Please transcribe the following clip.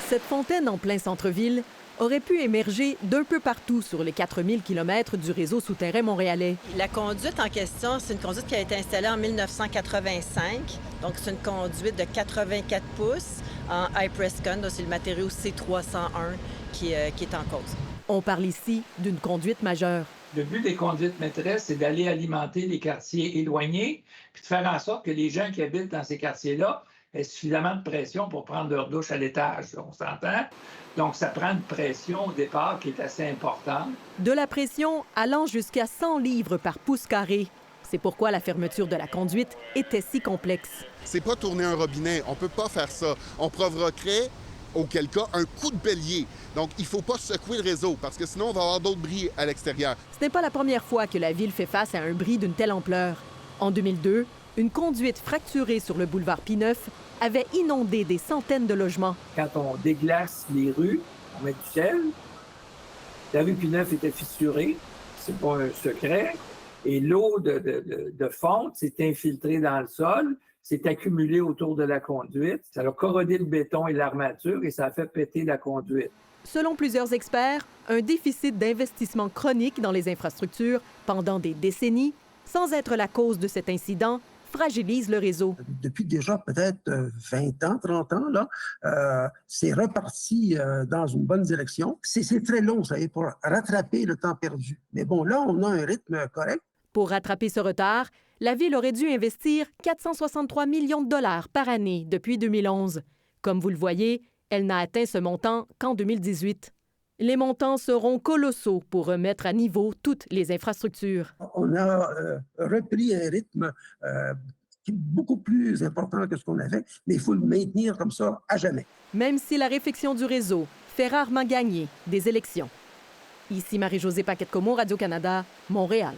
Cette fontaine en plein centre-ville aurait pu émerger d'un peu partout sur les 4000 km du réseau souterrain montréalais. La conduite en question, c'est une conduite qui a été installée en 1985. Donc, c'est une conduite de 84 pouces en Hyprescon. C'est le matériau C301 qui est en cause. On parle ici d'une conduite majeure. Le but des conduites maîtresses, c'est d'aller alimenter les quartiers éloignés, puis de faire en sorte que les gens qui habitent dans ces quartiers-là aient suffisamment de pression pour prendre leur douche à l'étage. On s'entend? Donc, ça prend une pression au départ qui est assez importante. De la pression allant jusqu'à 100 livres par pouce carré. C'est pourquoi la fermeture de la conduite était si complexe. C'est pas tourner un robinet, on peut pas faire ça. On provoquerait, auquel cas, un coup de bélier. Donc, il faut pas secouer le réseau, parce que sinon, on va avoir d'autres bris à l'extérieur. Ce n'est pas la première fois que la ville fait face à un bris d'une telle ampleur. En 2002, une conduite fracturée sur le boulevard P9 avait inondé des centaines de logements. Quand on déglace les rues, on met du sel. La rue P9 était fissurée, c'est pas un secret. Et l'eau de fonte s'est infiltrée dans le sol, s'est accumulée autour de la conduite. Ça a corrodé le béton et l'armature et ça a fait péter la conduite. Selon plusieurs experts, un déficit d'investissement chronique dans les infrastructures pendant des décennies, sans être la cause de cet incident, fragilise le réseau. Depuis déjà peut-être 20 ans, 30 ans, là, c'est reparti dans une bonne direction. C'est très long, vous savez, pour rattraper le temps perdu. Mais bon, là, on a un rythme correct. Pour rattraper ce retard, la ville aurait dû investir 463 millions de dollars par année depuis 2011. Comme vous le voyez, elle n'a atteint ce montant qu'en 2018. Les montants seront colossaux pour remettre à niveau toutes les infrastructures. On a repris un rythme qui est beaucoup plus important que ce qu'on avait, mais il faut le maintenir comme ça à jamais. Même si la réfection du réseau fait rarement gagner des élections. Ici Marie-Josée Paquette-Comeau, Radio-Canada, Montréal.